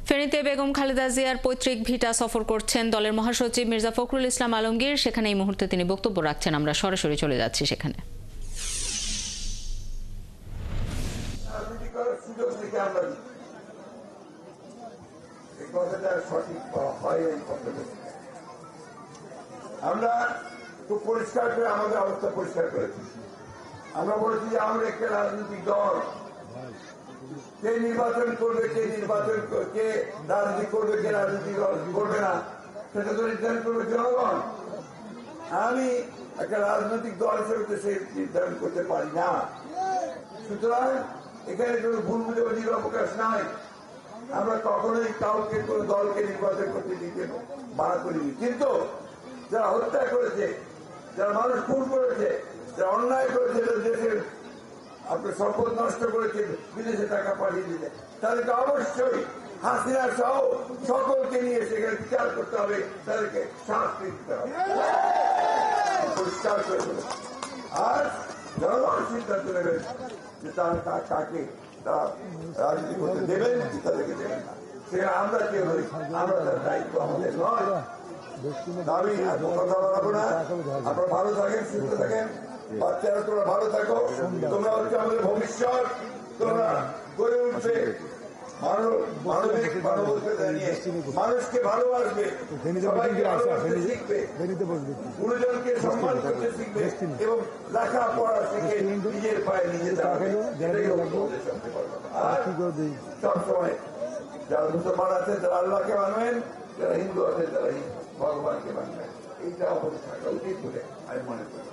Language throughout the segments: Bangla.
ফেনীতে বেগম খালেদা জিয়ার পৈতৃক ভিটা সফর করছেন দলের মহাসচিব মির্জা ফখরুল ইসলাম আলমগীর। সেখানে এই মুহূর্তে তিনি বক্তব্য রাখছেন। আমরা সরাসরি চলে যাচ্ছি সেখানে। আমরা খুব পরিষ্কার করে আমাদের অবস্থা পরিষ্কার করেছি। আমরা বলেছি যে আমরা একটা রাজনৈতিক দল, কে নির্বাচন করবে, কে রাজনীতি করবে, কে রাজনীতি করবে না, সেটা তো নির্ধারণ করবে জনগণ। আমি একটা রাজনৈতিক দল হিসেবে তো সে নির্ধারণ করতে পারি না। সুতরাং এখানে কোনো ভুল বুঝাবুঝির অবকাশ নাই। আমরা কখনোই কাউকে কোন দলকে নির্বাচন করতে দিতে বাধা করিনি। কিন্তু যারা হত্যা করেছে, যারা মানুষ খুন করেছে, যারা অন্যায় করেছে, দেশের আপনার সম্পদ নষ্ট করেছে, বিদেশে টাকা পাঠিয়ে দিতে, তাদেরকে অবশ্যই হাসিনা সহ সকলকে নিয়ে সেখানে বিচার করতে হবে, তাদেরকে শাস্তি দিতে হবে, পরিষ্কার করে দেবে। আর জনগণ সিদ্ধান্ত নেবেন যে তারা কাকে তারা রাজনীতি করতে দেবেন, তাদেরকে দেবেন না। সেখানে আমরা কি হই, আমরা তার দায়িত্ব আমাদের নয়। আমি কথা বলবো না। আপনারা ভালো থাকেন, সুস্থ থাকেন, বাচ্চারা তোমরা ভালো থাকো। তোমরা হচ্ছে আমাদের ভবিষ্যৎ। তোমরা গড়ে উঠবে, মানুষকে ভালোবাসবে, সবাইকে ভালোবাসতে শিখবে, গুরুজনকে সম্মান করতে শিখবে এবং লেখাপড়া শিখে নিজের পায়ে নিজে সবসময় যারা মুসলমান আছে, যারা আল্লাহকে মানবেন, যারা হিন্দু আছে, যারা ভগবানকে মানবেন, এইটা আমাদের থাকা উচিত বলে আমি মনে করি।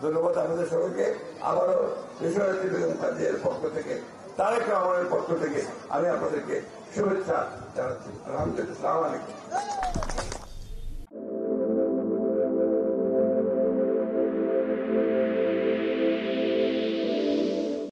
ধন্যবাদ আপনাদের সবাইকে। আবারও দেশনেত্রী বেগম খালেদা জিয়ার পক্ষ থেকে, তারেক রহমানের পক্ষ থেকে আমি আপনাদেরকে শুভেচ্ছা জানাচ্ছি। আলহামদুলিল্লাহ, আসসালামু আলাইকুম।